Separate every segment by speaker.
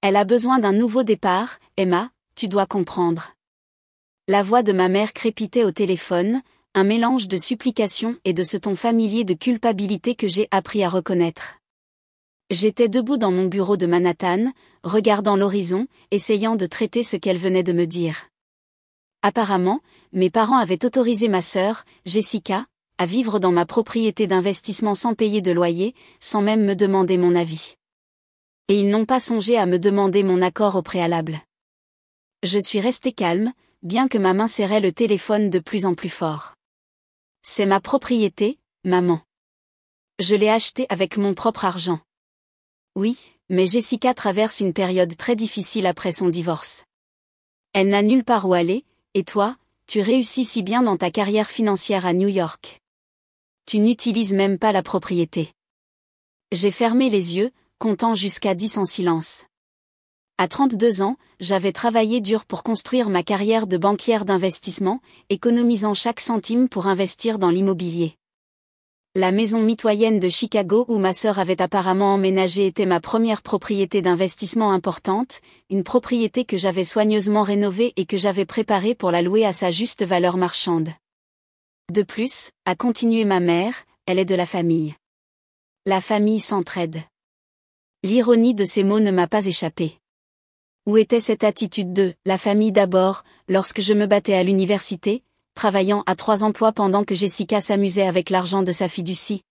Speaker 1: Elle a besoin d'un nouveau départ, Emma, tu dois comprendre. La voix de ma mère crépitait au téléphone, un mélange de supplication et de ce ton familier de culpabilité que j'ai appris à reconnaître. J'étais debout dans mon bureau de Manhattan, regardant l'horizon, essayant de traiter ce qu'elle venait de me dire. Apparemment, mes parents avaient autorisé ma sœur, Jessica, à vivre dans ma propriété d'investissement sans payer de loyer, sans même me demander mon avis. Et ils n'ont pas songé à me demander mon accord au préalable. Je suis restée calme, bien que ma main serrait le téléphone de plus en plus fort. C'est ma propriété, maman. Je l'ai achetée avec mon propre argent. Oui, mais Jessica traverse une période très difficile après son divorce. Elle n'a nulle part où aller, et toi, tu réussis si bien dans ta carrière financière à New York. Tu n'utilises même pas la propriété. J'ai fermé les yeux, comptant jusqu'à 10 en silence. À 32 ans, j'avais travaillé dur pour construire ma carrière de banquière d'investissement, économisant chaque centime pour investir dans l'immobilier. La maison mitoyenne de Chicago où ma sœur avait apparemment emménagé était ma première propriété d'investissement importante, une propriété que j'avais soigneusement rénovée et que j'avais préparée pour la louer à sa juste valeur marchande. De plus, a continué ma mère, elle est de la famille. La famille s'entraide. L'ironie de ces mots ne m'a pas échappé. Où était cette attitude de « la famille d'abord » lorsque je me battais à l'université, travaillant à 3 emplois pendant que Jessica s'amusait avec l'argent de sa fiducie?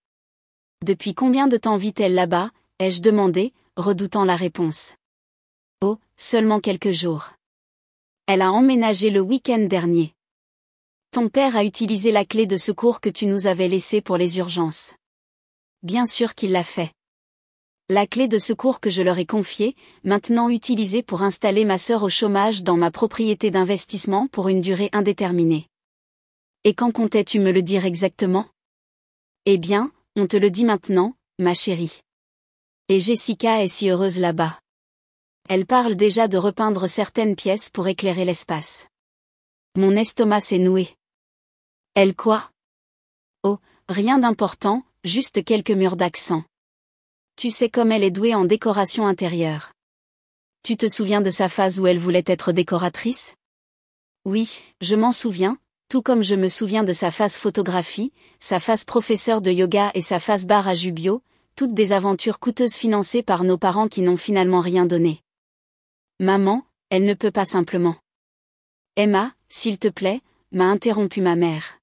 Speaker 1: Depuis combien de temps vit-elle là-bas, ai-je demandé, redoutant la réponse. Oh, seulement quelques jours. Elle a emménagé le week-end dernier. Ton père a utilisé la clé de secours que tu nous avais laissée pour les urgences. Bien sûr qu'il l'a fait. La clé de secours que je leur ai confiée, maintenant utilisée pour installer ma sœur au chômage dans ma propriété d'investissement pour une durée indéterminée. Et quand comptais-tu me le dire exactement? Eh bien, on te le dit maintenant, ma chérie. Et Jessica est si heureuse là-bas. Elle parle déjà de repeindre certaines pièces pour éclairer l'espace. Mon estomac s'est noué. Elle quoi? Oh, rien d'important, juste quelques murs d'accent. Tu sais comme elle est douée en décoration intérieure. Tu te souviens de sa phase où elle voulait être décoratrice? Oui, je m'en souviens, tout comme je me souviens de sa phase photographie, sa phase professeur de yoga et sa phase bar à jus bio, toutes des aventures coûteuses financées par nos parents qui n'ont finalement rien donné. Maman, elle ne peut pas simplement. Emma, s'il te plaît, m'a interrompu ma mère.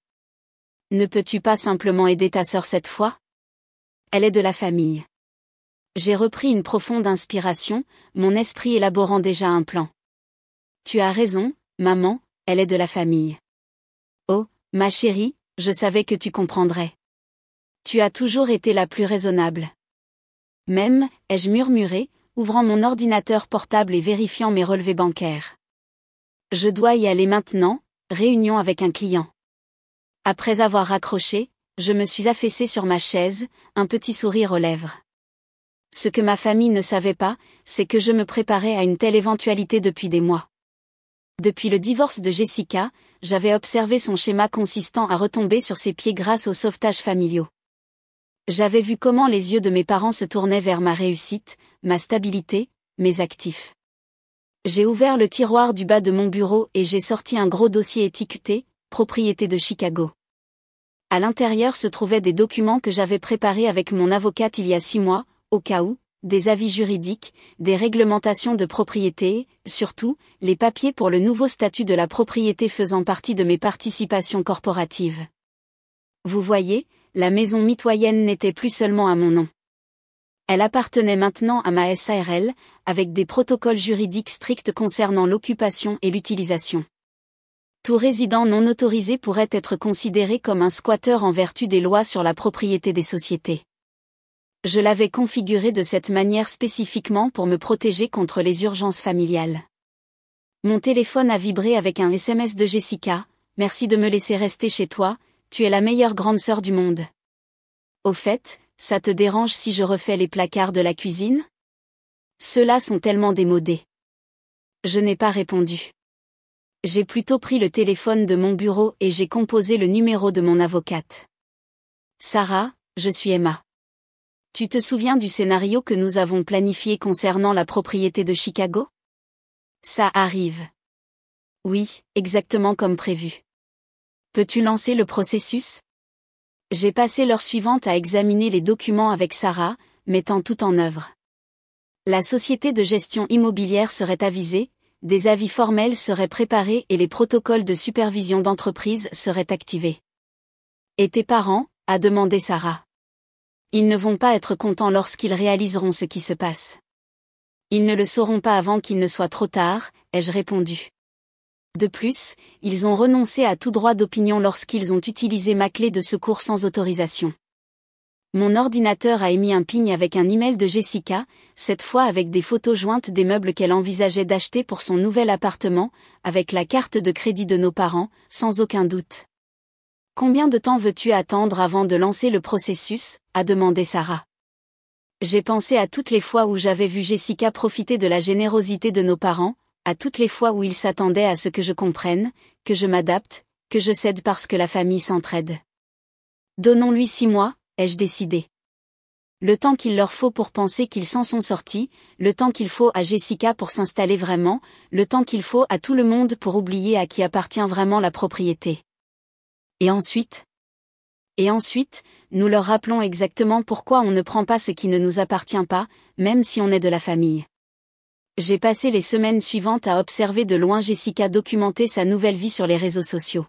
Speaker 1: Ne peux-tu pas simplement aider ta sœur cette fois? Elle est de la famille. J'ai repris une profonde inspiration, mon esprit élaborant déjà un plan. Tu as raison, maman, elle est de la famille. Oh, ma chérie, je savais que tu comprendrais. Tu as toujours été la plus raisonnable. Même, ai-je murmuré, ouvrant mon ordinateur portable et vérifiant mes relevés bancaires. Je dois y aller maintenant, réunion avec un client. Après avoir raccroché, je me suis affaissée sur ma chaise, un petit sourire aux lèvres. Ce que ma famille ne savait pas, c'est que je me préparais à une telle éventualité depuis des mois. Depuis le divorce de Jessica, j'avais observé son schéma consistant à retomber sur ses pieds grâce aux sauvetages familiaux. J'avais vu comment les yeux de mes parents se tournaient vers ma réussite, ma stabilité, mes actifs. J'ai ouvert le tiroir du bas de mon bureau et j'ai sorti un gros dossier étiqueté, propriété de Chicago. À l'intérieur se trouvaient des documents que j'avais préparés avec mon avocate il y a 6 mois, au cas où, des avis juridiques, des réglementations de propriété, surtout, les papiers pour le nouveau statut de la propriété faisant partie de mes participations corporatives. Vous voyez, la maison mitoyenne n'était plus seulement à mon nom. Elle appartenait maintenant à ma SARL, avec des protocoles juridiques stricts concernant l'occupation et l'utilisation. Tout résident non autorisé pourrait être considéré comme un squatteur en vertu des lois sur la propriété des sociétés. Je l'avais configuré de cette manière spécifiquement pour me protéger contre les urgences familiales. Mon téléphone a vibré avec un SMS de Jessica, « Merci de me laisser rester chez toi, tu es la meilleure grande sœur du monde. » Au fait, ça te dérange si je refais les placards de la cuisine? Ceux-là sont tellement démodés. Je n'ai pas répondu. J'ai plutôt pris le téléphone de mon bureau et j'ai composé le numéro de mon avocate. Sarah, je suis Emma. Tu te souviens du scénario que nous avons planifié concernant la propriété de Chicago? Ça arrive. Oui, exactement comme prévu. Peux-tu lancer le processus? J'ai passé l'heure suivante à examiner les documents avec Sarah, mettant tout en œuvre. La société de gestion immobilière serait avisée, des avis formels seraient préparés et les protocoles de supervision d'entreprise seraient activés. Et tes parents? A demandé Sarah. Ils ne vont pas être contents lorsqu'ils réaliseront ce qui se passe. Ils ne le sauront pas avant qu'il ne soit trop tard, ai-je répondu. De plus, ils ont renoncé à tout droit d'opinion lorsqu'ils ont utilisé ma clé de secours sans autorisation. Mon ordinateur a émis un ping avec un email de Jessica, cette fois avec des photos jointes des meubles qu'elle envisageait d'acheter pour son nouvel appartement, avec la carte de crédit de nos parents, sans aucun doute. Combien de temps veux-tu attendre avant de lancer le processus? A demandé Sarah. J'ai pensé à toutes les fois où j'avais vu Jessica profiter de la générosité de nos parents, à toutes les fois où ils s'attendaient à ce que je comprenne, que je m'adapte, que je cède parce que la famille s'entraide. Donnons-lui 6 mois, ai-je décidé. Le temps qu'il leur faut pour penser qu'ils s'en sont sortis, le temps qu'il faut à Jessica pour s'installer vraiment, le temps qu'il faut à tout le monde pour oublier à qui appartient vraiment la propriété. Et ensuite, nous leur rappelons exactement pourquoi on ne prend pas ce qui ne nous appartient pas, même si on est de la famille. J'ai passé les semaines suivantes à observer de loin Jessica documenter sa nouvelle vie sur les réseaux sociaux.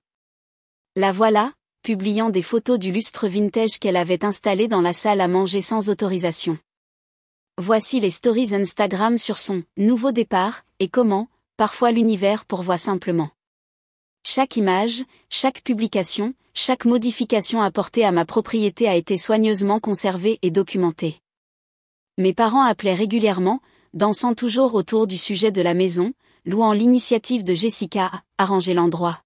Speaker 1: La voilà, publiant des photos du lustre vintage qu'elle avait installé dans la salle à manger sans autorisation. Voici les stories Instagram sur son nouveau départ, et comment, parfois l'univers pourvoit simplement. Chaque image, chaque publication, chaque modification apportée à ma propriété a été soigneusement conservée et documentée. Mes parents appelaient régulièrement, dansant toujours autour du sujet de la maison, louant l'initiative de Jessica à arranger l'endroit.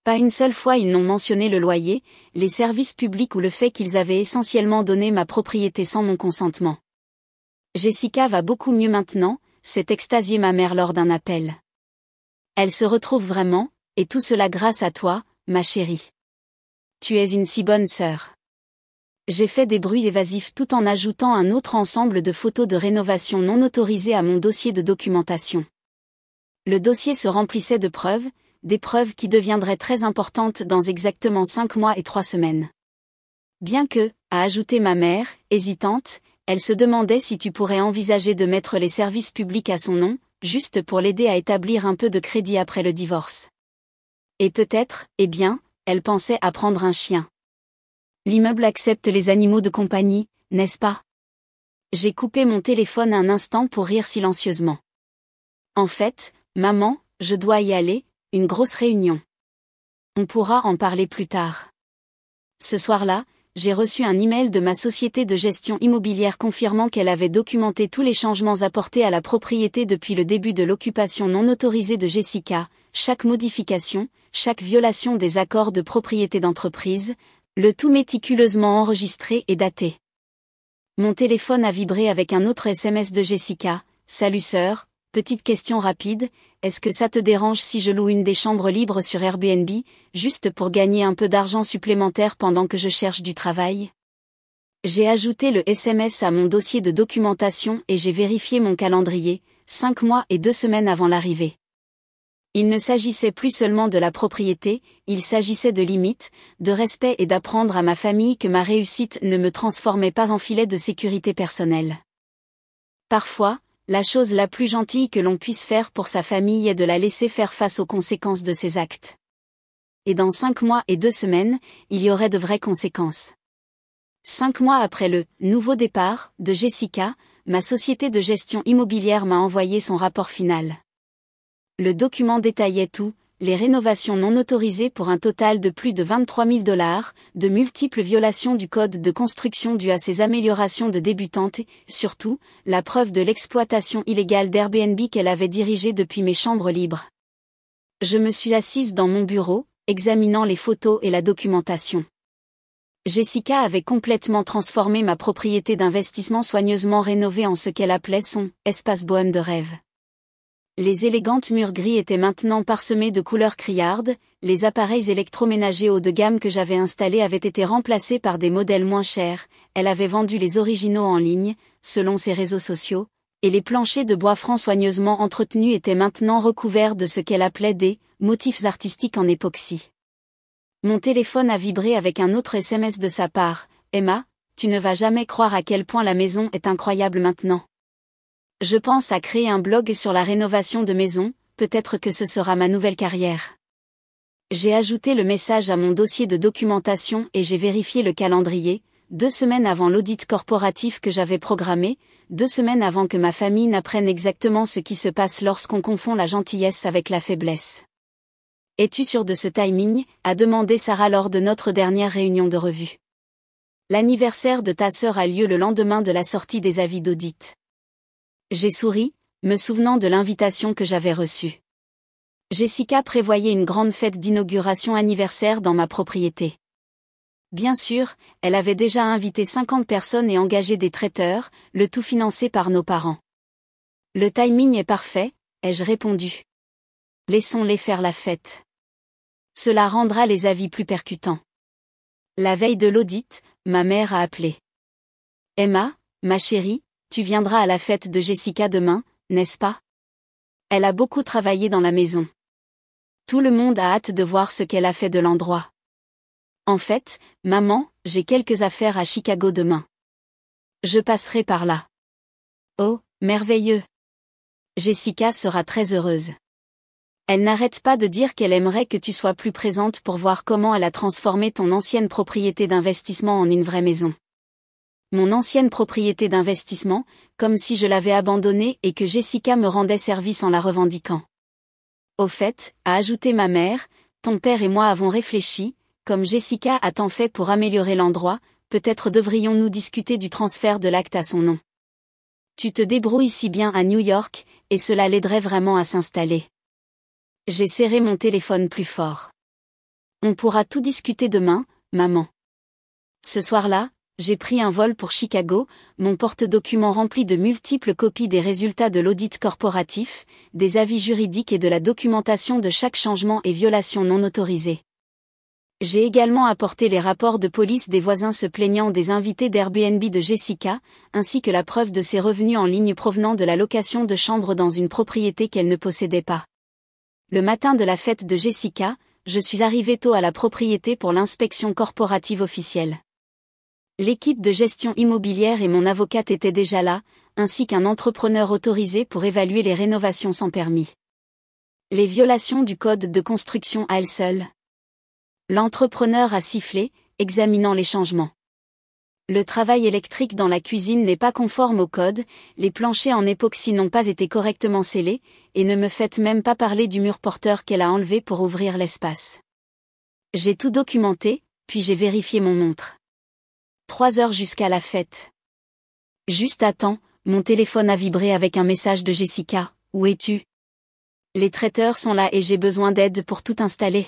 Speaker 1: Pas une seule fois ils n'ont mentionné le loyer, les services publics ou le fait qu'ils avaient essentiellement donné ma propriété sans mon consentement. Jessica va beaucoup mieux maintenant, s'est extasiée ma mère lors d'un appel. Elle se retrouve vraiment, et tout cela grâce à toi, ma chérie. Tu es une si bonne sœur. J'ai fait des bruits évasifs tout en ajoutant un autre ensemble de photos de rénovation non autorisées à mon dossier de documentation. Le dossier se remplissait de preuves, des preuves qui deviendraient très importantes dans exactement 5 mois et 3 semaines. Bien que, a ajouté ma mère, hésitante, elle se demandait si tu pourrais envisager de mettre les services publics à son nom, juste pour l'aider à établir un peu de crédit après le divorce. Et peut-être, elle pensait à prendre un chien. L'immeuble accepte les animaux de compagnie, n'est-ce pas? J'ai coupé mon téléphone un instant pour rire silencieusement. En fait, maman, je dois y aller, une grosse réunion. On pourra en parler plus tard. Ce soir-là, j'ai reçu un email de ma société de gestion immobilière confirmant qu'elle avait documenté tous les changements apportés à la propriété depuis le début de l'occupation non autorisée de Jessica, chaque modification, chaque violation des accords de propriété d'entreprise, le tout méticuleusement enregistré et daté. Mon téléphone a vibré avec un autre SMS de Jessica. Salut sœur, petite question rapide, est-ce que ça te dérange si je loue une des chambres libres sur Airbnb, juste pour gagner un peu d'argent supplémentaire pendant que je cherche du travail? J'ai ajouté le SMS à mon dossier de documentation et j'ai vérifié mon calendrier, 5 mois et 2 semaines avant l'arrivée. Il ne s'agissait plus seulement de la propriété, il s'agissait de limites, de respect et d'apprendre à ma famille que ma réussite ne me transformait pas en filet de sécurité personnelle. Parfois, la chose la plus gentille que l'on puisse faire pour sa famille est de la laisser faire face aux conséquences de ses actes. Et dans 5 mois et 2 semaines, il y aurait de vraies conséquences. 5 mois après le « nouveau départ » de Jessica, ma société de gestion immobilière m'a envoyé son rapport final. Le document détaillait tout, les rénovations non autorisées pour un total de plus de 23 000 $, de multiples violations du code de construction dues à ces améliorations de débutantes et, surtout, la preuve de l'exploitation illégale d'Airbnb qu'elle avait dirigée depuis mes chambres libres. Je me suis assise dans mon bureau, examinant les photos et la documentation. Jessica avait complètement transformé ma propriété d'investissement soigneusement rénovée en ce qu'elle appelait son « espace bohème de rêve ». Les élégantes murs gris étaient maintenant parsemés de couleurs criardes, les appareils électroménagers haut de gamme que j'avais installés avaient été remplacés par des modèles moins chers, elle avait vendu les originaux en ligne, selon ses réseaux sociaux, et les planchers de bois franc soigneusement entretenus étaient maintenant recouverts de ce qu'elle appelait des « motifs artistiques en époxy ». Mon téléphone a vibré avec un autre SMS de sa part. « Emma, tu ne vas jamais croire à quel point la maison est incroyable maintenant. Je pense à créer un blog sur la rénovation de maison, peut-être que ce sera ma nouvelle carrière. » J'ai ajouté le message à mon dossier de documentation et j'ai vérifié le calendrier, 2 semaines avant l'audit corporatif que j'avais programmé, 2 semaines avant que ma famille n'apprenne exactement ce qui se passe lorsqu'on confond la gentillesse avec la faiblesse. « Es-tu sûr de ce timing ?» a demandé Sarah lors de notre dernière réunion de revue. L'anniversaire de ta sœur a lieu le lendemain de la sortie des avis d'audit. J'ai souri, me souvenant de l'invitation que j'avais reçue. Jessica prévoyait une grande fête d'inauguration anniversaire dans ma propriété. Bien sûr, elle avait déjà invité 50 personnes et engagé des traiteurs, le tout financé par nos parents. Le timing est parfait, ai-je répondu. Laissons-les faire la fête. Cela rendra les avis plus percutants. La veille de l'audit, ma mère a appelé. Emma, ma chérie, tu viendras à la fête de Jessica demain, n'est-ce pas? Elle a beaucoup travaillé dans la maison. Tout le monde a hâte de voir ce qu'elle a fait de l'endroit. En fait, maman, j'ai quelques affaires à Chicago demain. Je passerai par là. Oh, merveilleux. Jessica sera très heureuse. Elle n'arrête pas de dire qu'elle aimerait que tu sois plus présente pour voir comment elle a transformé ton ancienne propriété d'investissement en une vraie maison. Mon ancienne propriété d'investissement, comme si je l'avais abandonnée et que Jessica me rendait service en la revendiquant. Au fait, a ajouté ma mère, ton père et moi avons réfléchi, comme Jessica a tant fait pour améliorer l'endroit, peut-être devrions-nous discuter du transfert de l'acte à son nom. Tu te débrouilles si bien à New York, et cela l'aiderait vraiment à s'installer. J'ai serré mon téléphone plus fort. On pourra tout discuter demain, maman. Ce soir-là, j'ai pris un vol pour Chicago, mon porte-documents rempli de multiples copies des résultats de l'audit corporatif, des avis juridiques et de la documentation de chaque changement et violation non autorisée. J'ai également apporté les rapports de police des voisins se plaignant des invités d'Airbnb de Jessica, ainsi que la preuve de ses revenus en ligne provenant de la location de chambres dans une propriété qu'elle ne possédait pas. Le matin de la fête de Jessica, je suis arrivé tôt à la propriété pour l'inspection corporative officielle. L'équipe de gestion immobilière et mon avocate étaient déjà là, ainsi qu'un entrepreneur autorisé pour évaluer les rénovations sans permis. Les violations du code de construction à elles seules. L'entrepreneur a sifflé, examinant les changements. Le travail électrique dans la cuisine n'est pas conforme au code, les planchers en époxy n'ont pas été correctement scellés, et ne me faites même pas parler du mur porteur qu'elle a enlevé pour ouvrir l'espace. J'ai tout documenté, puis j'ai vérifié mon montre. 3 heures jusqu'à la fête. Juste à temps, mon téléphone a vibré avec un message de Jessica. Où es-tu? Les traiteurs sont là et j'ai besoin d'aide pour tout installer.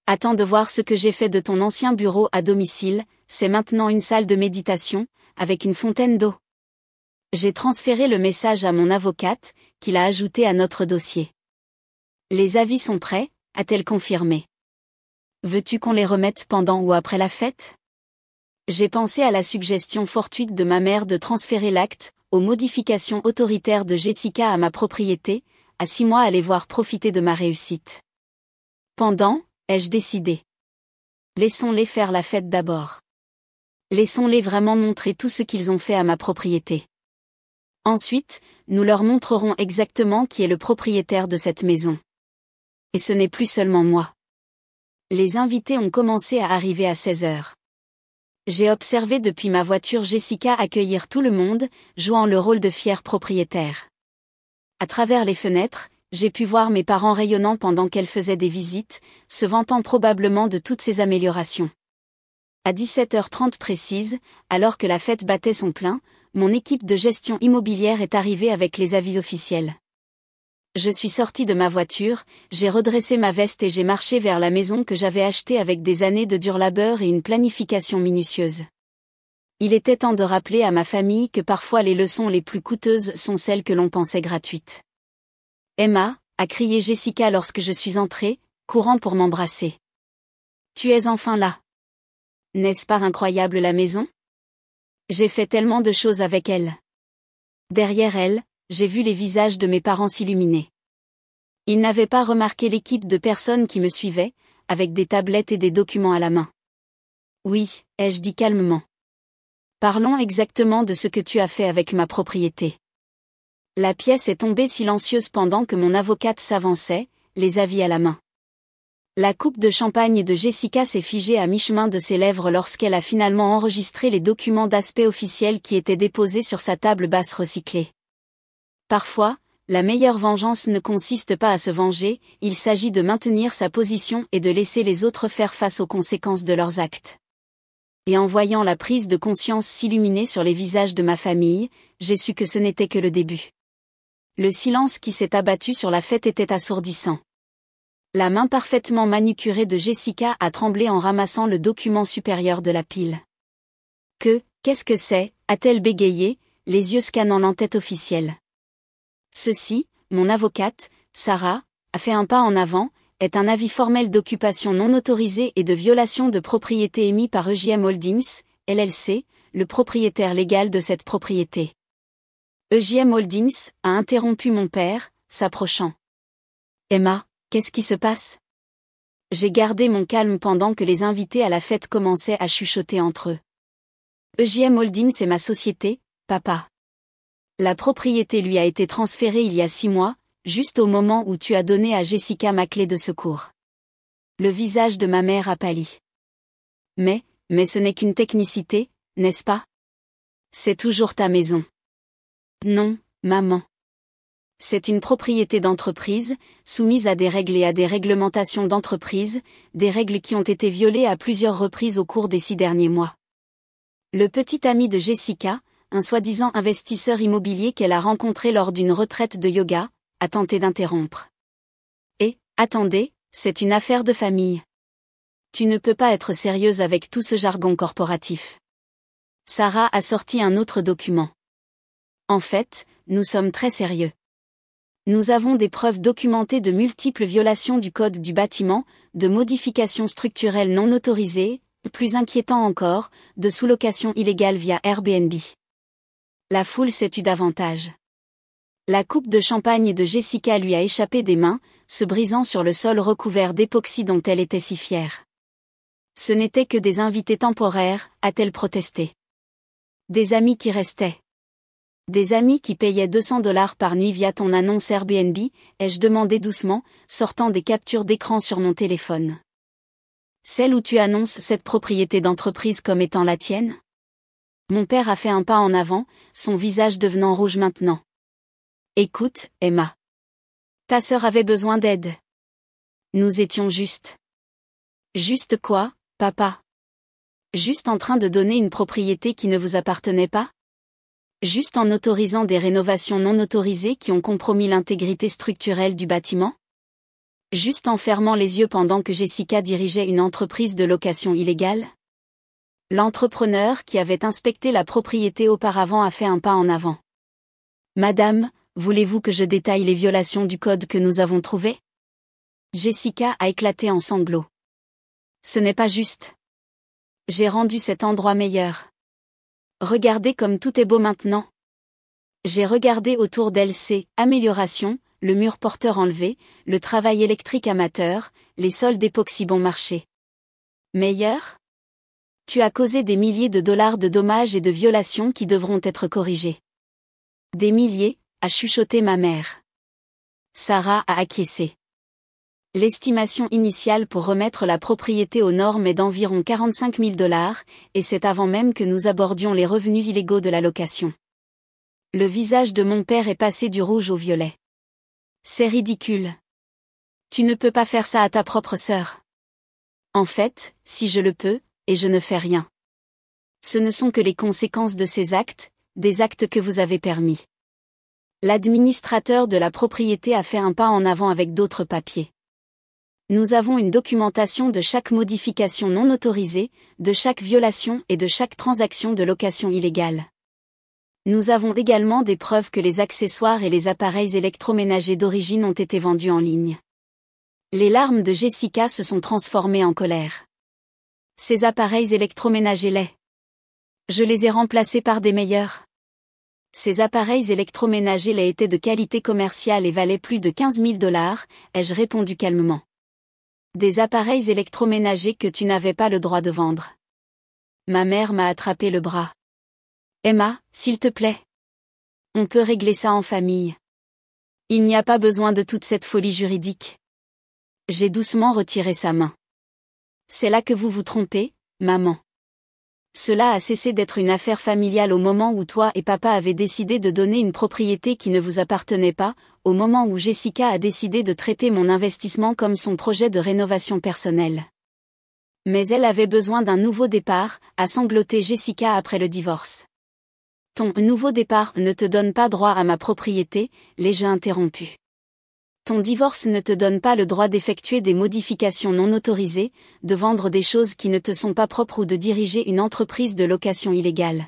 Speaker 1: Attends de voir ce que j'ai fait de ton ancien bureau à domicile, c'est maintenant une salle de méditation, avec une fontaine d'eau. J'ai transféré le message à mon avocate, qui l'a ajouté à notre dossier. Les avis sont prêts, a-t-elle confirmé. Veux-tu qu'on les remette pendant ou après la fête? J'ai pensé à la suggestion fortuite de ma mère de transférer l'acte, aux modifications autoritaires de Jessica à ma propriété, à 6 mois aller voir profiter de ma réussite. Pendant, ai-je décidé. Laissons-les faire la fête d'abord. Laissons-les vraiment montrer tout ce qu'ils ont fait à ma propriété. Ensuite, nous leur montrerons exactement qui est le propriétaire de cette maison. Et ce n'est plus seulement moi. Les invités ont commencé à arriver à 16 heures. J'ai observé depuis ma voiture Jessica accueillir tout le monde, jouant le rôle de fière propriétaire. À travers les fenêtres, j'ai pu voir mes parents rayonnant pendant qu'elle faisait des visites, se vantant probablement de toutes ces améliorations. À 17h30 précise, alors que la fête battait son plein, mon équipe de gestion immobilière est arrivée avec les avis officiels. Je suis sortie de ma voiture, j'ai redressé ma veste et j'ai marché vers la maison que j'avais achetée avec des années de dur labeur et une planification minutieuse. Il était temps de rappeler à ma famille que parfois les leçons les plus coûteuses sont celles que l'on pensait gratuites. Emma, a crié Jessica lorsque je suis entrée, courant pour m'embrasser. Tu es enfin là. N'est-ce pas incroyable la maison? J'ai fait tellement de choses avec elle. Derrière elle, j'ai vu les visages de mes parents s'illuminer. Ils n'avaient pas remarqué l'équipe de personnes qui me suivaient, avec des tablettes et des documents à la main. Oui, ai-je dit calmement. Parlons exactement de ce que tu as fait avec ma propriété. La pièce est tombée silencieuse pendant que mon avocate s'avançait, les avis à la main. La coupe de champagne de Jessica s'est figée à mi-chemin de ses lèvres lorsqu'elle a finalement enregistré les documents d'aspect officiel qui étaient déposés sur sa table basse recyclée. Parfois, la meilleure vengeance ne consiste pas à se venger, il s'agit de maintenir sa position et de laisser les autres faire face aux conséquences de leurs actes. Et en voyant la prise de conscience s'illuminer sur les visages de ma famille, j'ai su que ce n'était que le début. Le silence qui s'est abattu sur la fête était assourdissant. La main parfaitement manucurée de Jessica a tremblé en ramassant le document supérieur de la pile. Qu'est-ce que c'est, a-t-elle bégayé, les yeux scannant l'entête officielle. Ceci, mon avocate, Sarah, a fait un pas en avant, est un avis formel d'occupation non autorisée et de violation de propriété émis par EJM Holdings, LLC, le propriétaire légal de cette propriété. EJM Holdings a interrompu mon père, s'approchant. Emma, qu'est-ce qui se passe? J'ai gardé mon calme pendant que les invités à la fête commençaient à chuchoter entre eux. EJM Holdings est ma société, papa. La propriété lui a été transférée il y a 6 mois, juste au moment où tu as donné à Jessica ma clé de secours. Le visage de ma mère a pâli. Mais ce n'est qu'une technicité, n'est-ce pas? C'est toujours ta maison. Non, maman. C'est une propriété d'entreprise, soumise à des règles et à des réglementations d'entreprise, des règles qui ont été violées à plusieurs reprises au cours des 6 derniers mois. Le petit ami de Jessica, un soi-disant investisseur immobilier qu'elle a rencontré lors d'une retraite de yoga, a tenté d'interrompre. Et, attendez, c'est une affaire de famille. Tu ne peux pas être sérieuse avec tout ce jargon corporatif. Sarah a sorti un autre document. En fait, nous sommes très sérieux. Nous avons des preuves documentées de multiples violations du code du bâtiment, de modifications structurelles non autorisées, plus inquiétant encore, de sous-location illégale via Airbnb. La foule s'est tue davantage. La coupe de champagne de Jessica lui a échappé des mains, se brisant sur le sol recouvert d'époxy dont elle était si fière. Ce n'étaient que des invités temporaires, a-t-elle protesté. Des amis qui restaient. Des amis qui payaient $200 par nuit via ton annonce Airbnb, ai-je demandé doucement, sortant des captures d'écran sur mon téléphone. Celle où tu annonces cette propriété d'entreprise comme étant la tienne? Mon père a fait un pas en avant, son visage devenant rouge maintenant. Écoute, Emma. Ta sœur avait besoin d'aide. Nous étions juste. Juste quoi, papa? Juste en train de donner une propriété qui ne vous appartenait pas? Juste en autorisant des rénovations non autorisées qui ont compromis l'intégrité structurelle du bâtiment? Juste en fermant les yeux pendant que Jessica dirigeait une entreprise de location illégale? L'entrepreneur qui avait inspecté la propriété auparavant a fait un pas en avant. Madame, voulez-vous que je détaille les violations du code que nous avons trouvées? Jessica a éclaté en sanglots. Ce n'est pas juste. J'ai rendu cet endroit meilleur. Regardez comme tout est beau maintenant. J'ai regardé autour d'elle ces améliorations, le mur porteur enlevé, le travail électrique amateur, les sols d'époxy bon marché. Meilleur? Tu as causé des milliers de dollars de dommages et de violations qui devront être corrigés. Des milliers, a chuchoté ma mère. Sarah a acquiescé. L'estimation initiale pour remettre la propriété aux normes est d'environ $45 000, et c'est avant même que nous abordions les revenus illégaux de la location. Le visage de mon père est passé du rouge au violet. C'est ridicule. Tu ne peux pas faire ça à ta propre sœur. En fait, si je le peux, et je ne fais rien. Ce ne sont que les conséquences de ces actes, des actes que vous avez permis. L'administrateur de la propriété a fait un pas en avant avec d'autres papiers. Nous avons une documentation de chaque modification non autorisée, de chaque violation et de chaque transaction de location illégale. Nous avons également des preuves que les accessoires et les appareils électroménagers d'origine ont été vendus en ligne. Les larmes de Jessica se sont transformées en colère. Ces appareils électroménagers je les ai remplacés par des meilleurs. Ces appareils électroménagers étaient de qualité commerciale et valaient plus de 15 000 $, ai-je répondu calmement. Des appareils électroménagers que tu n'avais pas le droit de vendre. Ma mère m'a attrapé le bras. Emma, s'il te plaît. On peut régler ça en famille. Il n'y a pas besoin de toute cette folie juridique. J'ai doucement retiré sa main. C'est là que vous vous trompez, maman. Cela a cessé d'être une affaire familiale au moment où toi et papa avez décidé de donner une propriété qui ne vous appartenait pas, au moment où Jessica a décidé de traiter mon investissement comme son projet de rénovation personnelle. Mais elle avait besoin d'un nouveau départ, a sangloté Jessica après le divorce. Ton nouveau départ ne te donne pas droit à ma propriété, l'ai-je interrompu. Ton divorce ne te donne pas le droit d'effectuer des modifications non autorisées, de vendre des choses qui ne te sont pas propres ou de diriger une entreprise de location illégale.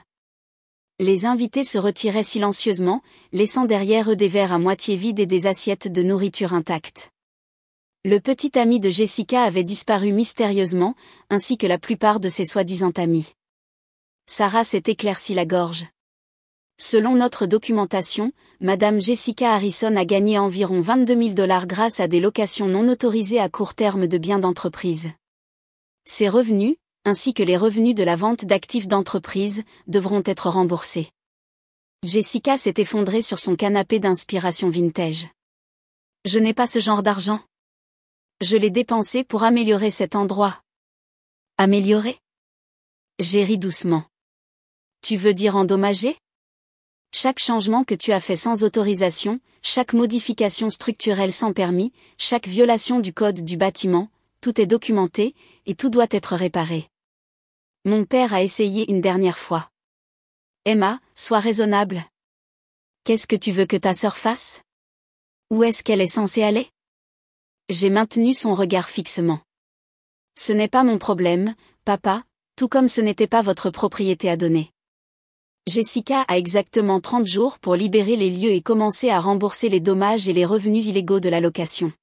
Speaker 1: Les invités se retiraient silencieusement, laissant derrière eux des verres à moitié vides et des assiettes de nourriture intactes. Le petit ami de Jessica avait disparu mystérieusement, ainsi que la plupart de ses soi-disant amis. Sarah s'est éclairci la gorge. Selon notre documentation, Madame Jessica Harrison a gagné environ 22 000 $ grâce à des locations non autorisées à court terme de biens d'entreprise. Ces revenus, ainsi que les revenus de la vente d'actifs d'entreprise, devront être remboursés. Jessica s'est effondrée sur son canapé d'inspiration vintage. Je n'ai pas ce genre d'argent. Je l'ai dépensé pour améliorer cet endroit. Améliorer? J'ai ri doucement. Tu veux dire endommager? Chaque changement que tu as fait sans autorisation, chaque modification structurelle sans permis, chaque violation du code du bâtiment, tout est documenté, et tout doit être réparé. Mon père a essayé une dernière fois. Emma, sois raisonnable. Qu'est-ce que tu veux que ta sœur fasse? Où est-ce qu'elle est censée aller? J'ai maintenu son regard fixement. Ce n'est pas mon problème, papa, tout comme ce n'était pas votre propriété à donner. Jessica a exactement 30 jours pour libérer les lieux et commencer à rembourser les dommages et les revenus illégaux de la location.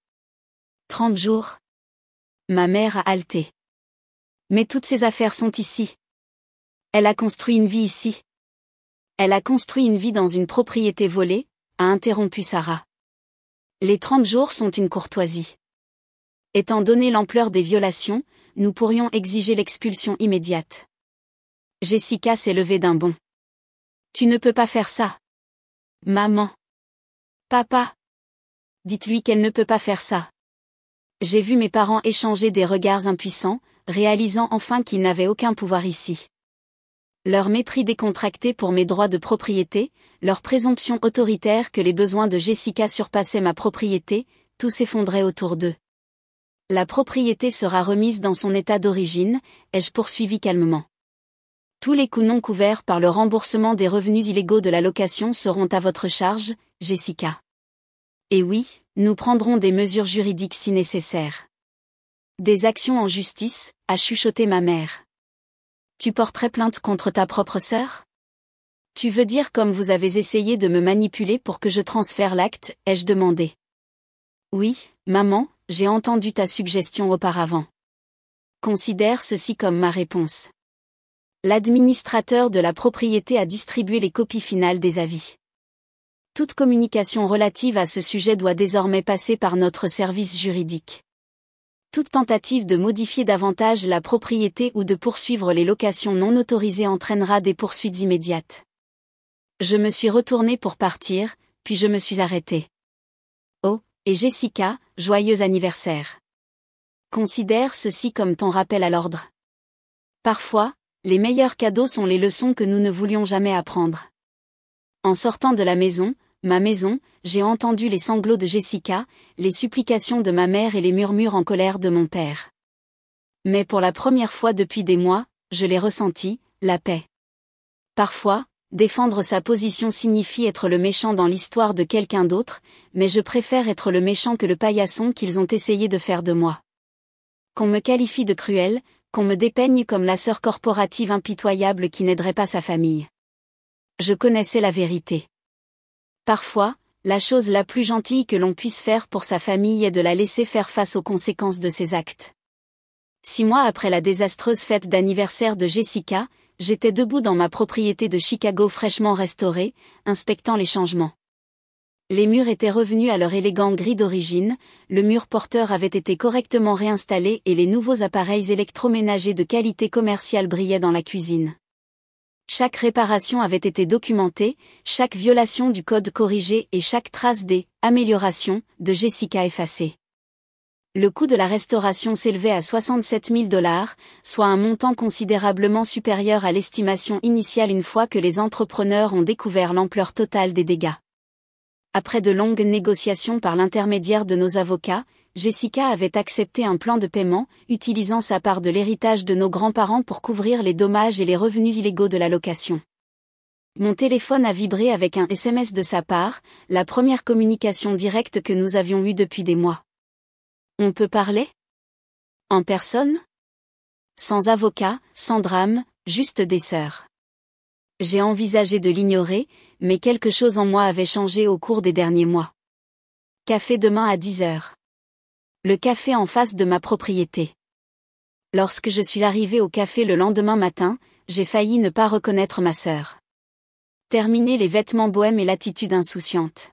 Speaker 1: 30 jours? Ma mère a haleté. Mais toutes ces affaires sont ici. Elle a construit une vie ici. Elle a construit une vie dans une propriété volée, a interrompu Sarah. Les 30 jours sont une courtoisie. Étant donné l'ampleur des violations, nous pourrions exiger l'expulsion immédiate. Jessica s'est levée d'un bond. Tu ne peux pas faire ça. Maman. Papa. Dites-lui qu'elle ne peut pas faire ça. J'ai vu mes parents échanger des regards impuissants, réalisant enfin qu'ils n'avaient aucun pouvoir ici. Leur mépris décontracté pour mes droits de propriété, leur présomption autoritaire que les besoins de Jessica surpassaient ma propriété, tout s'effondrait autour d'eux. La propriété sera remise dans son état d'origine, ai-je poursuivi calmement. Tous les coûts non couverts par le remboursement des revenus illégaux de la location seront à votre charge, Jessica. Et oui, nous prendrons des mesures juridiques si nécessaire. Des actions en justice, a chuchoté ma mère. Tu porterais plainte contre ta propre sœur? Tu veux dire comme vous avez essayé de me manipuler pour que je transfère l'acte, ai-je demandé. Oui, maman, j'ai entendu ta suggestion auparavant. Considère ceci comme ma réponse. L'administrateur de la propriété a distribué les copies finales des avis. Toute communication relative à ce sujet doit désormais passer par notre service juridique. Toute tentative de modifier davantage la propriété ou de poursuivre les locations non autorisées entraînera des poursuites immédiates. Je me suis retournée pour partir, puis je me suis arrêtée. Oh, et Jessica, joyeux anniversaire. Considère ceci comme ton rappel à l'ordre. Parfois, les meilleurs cadeaux sont les leçons que nous ne voulions jamais apprendre. En sortant de la maison, ma maison, j'ai entendu les sanglots de Jessica, les supplications de ma mère et les murmures en colère de mon père. Mais pour la première fois depuis des mois, je l'ai ressenti, la paix. Parfois, défendre sa position signifie être le méchant dans l'histoire de quelqu'un d'autre, mais je préfère être le méchant que le paillasson qu'ils ont essayé de faire de moi. Qu'on me qualifie de cruel, qu'on me dépeigne comme la sœur corporative impitoyable qui n'aiderait pas sa famille. Je connaissais la vérité. Parfois, la chose la plus gentille que l'on puisse faire pour sa famille est de la laisser faire face aux conséquences de ses actes. 6 mois après la désastreuse fête d'anniversaire de Jessica, j'étais debout dans ma propriété de Chicago fraîchement restaurée, inspectant les changements. Les murs étaient revenus à leur élégant gris d'origine, le mur porteur avait été correctement réinstallé et les nouveaux appareils électroménagers de qualité commerciale brillaient dans la cuisine. Chaque réparation avait été documentée, chaque violation du code corrigée et chaque trace des « améliorations » de Jessica effacée. Le coût de la restauration s'élevait à 67 000 $, soit un montant considérablement supérieur à l'estimation initiale une fois que les entrepreneurs ont découvert l'ampleur totale des dégâts. Après de longues négociations par l'intermédiaire de nos avocats, Jessica avait accepté un plan de paiement, utilisant sa part de l'héritage de nos grands-parents pour couvrir les dommages et les revenus illégaux de la location. Mon téléphone a vibré avec un SMS de sa part, la première communication directe que nous avions eue depuis des mois. On peut parler ? En personne ? Sans avocat, sans drame, juste des sœurs. J'ai envisagé de l'ignorer, mais quelque chose en moi avait changé au cours des derniers mois. Café demain à 10 heures. Le café en face de ma propriété. Lorsque je suis arrivée au café le lendemain matin, j'ai failli ne pas reconnaître ma sœur. Terminer les vêtements bohèmes et l'attitude insouciante.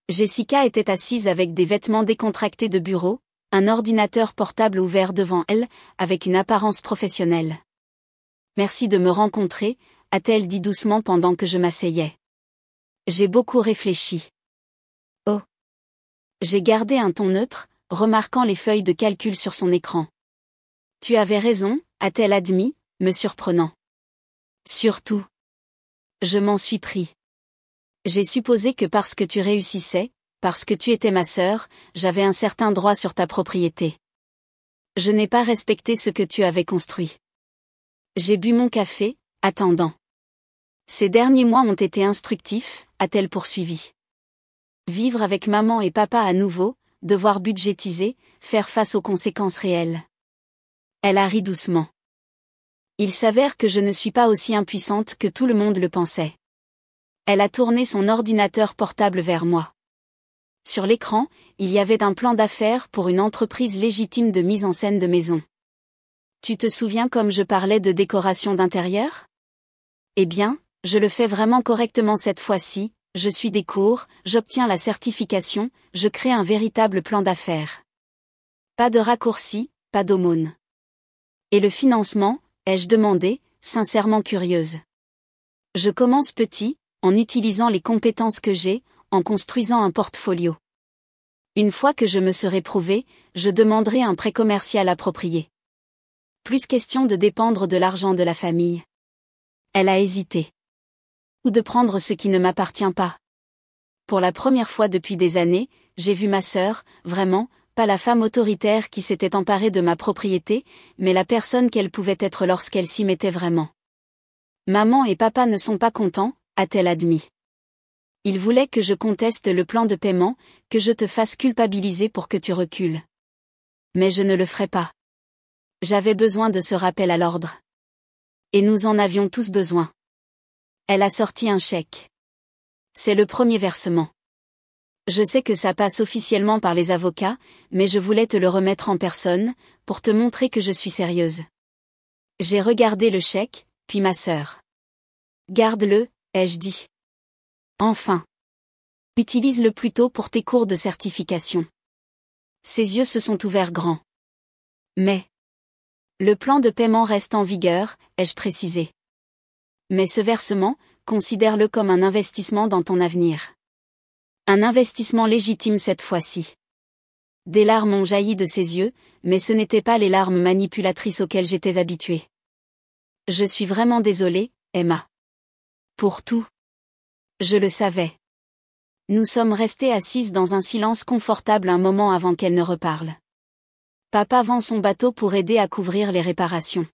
Speaker 1: Jessica était assise avec des vêtements décontractés de bureau, un ordinateur portable ouvert devant elle, avec une apparence professionnelle. « Merci de me rencontrer », a-t-elle dit doucement pendant que je m'asseyais. J'ai beaucoup réfléchi. Oh. J'ai gardé un ton neutre, remarquant les feuilles de calcul sur son écran. Tu avais raison, a-t-elle admis, me surprenant. Surtout. Je m'en suis pris. J'ai supposé que parce que tu réussissais, parce que tu étais ma sœur, j'avais un certain droit sur ta propriété. Je n'ai pas respecté ce que tu avais construit. J'ai bu mon café, attendant. Ces derniers mois ont été instructifs, a-t-elle poursuivi. Vivre avec maman et papa à nouveau, devoir budgétiser, faire face aux conséquences réelles. Elle a ri doucement. Il s'avère que je ne suis pas aussi impuissante que tout le monde le pensait. Elle a tourné son ordinateur portable vers moi. Sur l'écran, il y avait un plan d'affaires pour une entreprise légitime de mise en scène de maison. Tu te souviens comme je parlais de décoration d'intérieur ? Eh bien, je le fais vraiment correctement cette fois-ci, je suis des cours, j'obtiens la certification, je crée un véritable plan d'affaires. Pas de raccourci, pas d'aumône. Et le financement, ai-je demandé, sincèrement curieuse. Je commence petit, en utilisant les compétences que j'ai, en construisant un portfolio. Une fois que je me serai prouvé, je demanderai un prêt commercial approprié. Plus question de dépendre de l'argent de la famille. Elle a hésité. Ou de prendre ce qui ne m'appartient pas. Pour la première fois depuis des années, j'ai vu ma sœur, vraiment, pas la femme autoritaire qui s'était emparée de ma propriété, mais la personne qu'elle pouvait être lorsqu'elle s'y mettait vraiment. Maman et papa ne sont pas contents, a-t-elle admis. Ils voulaient que je conteste le plan de paiement, que je te fasse culpabiliser pour que tu recules. Mais je ne le ferai pas. J'avais besoin de ce rappel à l'ordre. Et nous en avions tous besoin. Elle a sorti un chèque. C'est le premier versement. Je sais que ça passe officiellement par les avocats, mais je voulais te le remettre en personne, pour te montrer que je suis sérieuse. J'ai regardé le chèque, puis ma sœur. Garde-le, ai-je dit. Enfin. Utilise-le plutôt pour tes cours de certification. Ses yeux se sont ouverts grands. Mais. Le plan de paiement reste en vigueur, ai-je précisé. Mais ce versement, considère-le comme un investissement dans ton avenir. Un investissement légitime cette fois-ci. Des larmes ont jailli de ses yeux, mais ce n'étaient pas les larmes manipulatrices auxquelles j'étais habituée. Je suis vraiment désolée, Emma. Pour tout. Je le savais. Nous sommes restées assises dans un silence confortable un moment avant qu'elle ne reparle. Papa vend son bateau pour aider à couvrir les réparations.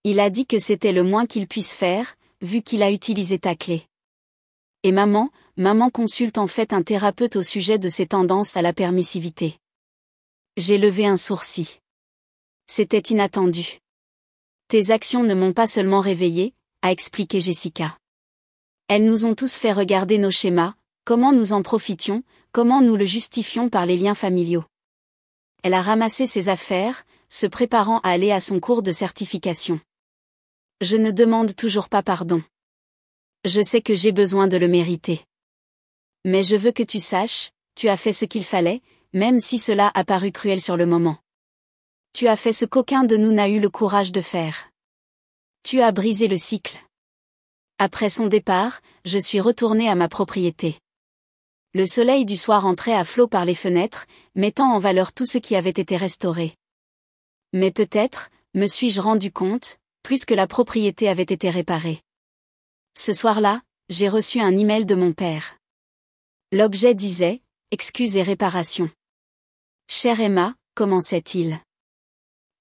Speaker 1: Il a dit que c'était le moins qu'il puisse faire, vu qu'il a utilisé ta clé. Et maman consulte en fait un thérapeute au sujet de ses tendances à la permissivité. J'ai levé un sourcil. C'était inattendu. Tes actions ne m'ont pas seulement réveillée, a expliqué Jessica. Elles nous ont tous fait regarder nos schémas, comment nous en profitions, comment nous le justifions par les liens familiaux. Elle a ramassé ses affaires, se préparant à aller à son cours de certification. Je ne demande toujours pas pardon. Je sais que j'ai besoin de le mériter. Mais je veux que tu saches, tu as fait ce qu'il fallait, même si cela a paru cruel sur le moment. Tu as fait ce qu'aucun de nous n'a eu le courage de faire. Tu as brisé le cycle. Après son départ, je suis retournée à ma propriété. Le soleil du soir entrait à flots par les fenêtres, mettant en valeur tout ce qui avait été restauré. Mais peut-être, me suis-je rendu compte, plus que la propriété avait été réparée. Ce soir-là, j'ai reçu un email de mon père. L'objet disait « Excuses et réparation ». Chère Emma, commençait-il.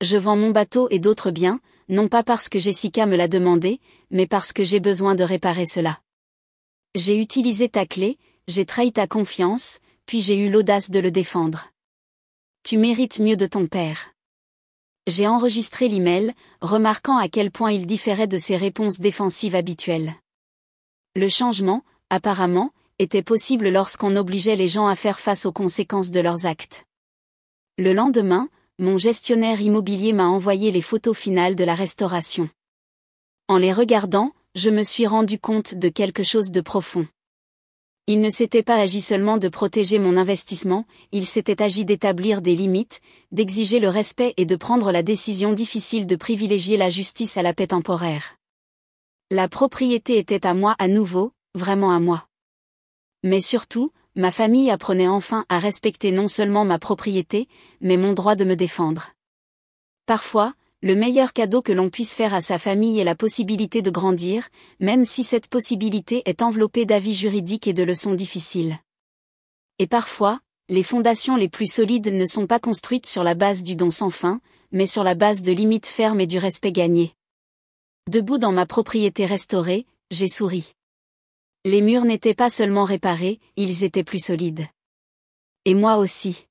Speaker 1: Je vends mon bateau et d'autres biens, non pas parce que Jessica me l'a demandé, mais parce que j'ai besoin de réparer cela. J'ai utilisé ta clé, j'ai trahi ta confiance, puis j'ai eu l'audace de le défendre. Tu mérites mieux de ton père. J'ai enregistré l'email, remarquant à quel point il différait de ses réponses défensives habituelles. Le changement, apparemment, était possible lorsqu'on obligeait les gens à faire face aux conséquences de leurs actes. Le lendemain, mon gestionnaire immobilier m'a envoyé les photos finales de la restauration. En les regardant, je me suis rendu compte de quelque chose de profond. Il ne s'était pas agi seulement de protéger mon investissement, il s'était agi d'établir des limites, d'exiger le respect et de prendre la décision difficile de privilégier la justice à la paix temporaire. La propriété était à moi à nouveau, vraiment à moi. Mais surtout, ma famille apprenait enfin à respecter non seulement ma propriété, mais mon droit de me défendre. Parfois, le meilleur cadeau que l'on puisse faire à sa famille est la possibilité de grandir, même si cette possibilité est enveloppée d'avis juridiques et de leçons difficiles. Et parfois, les fondations les plus solides ne sont pas construites sur la base du don sans fin, mais sur la base de limites fermes et du respect gagné. Debout dans ma propriété restaurée, j'ai souri. Les murs n'étaient pas seulement réparés, ils étaient plus solides. Et moi aussi.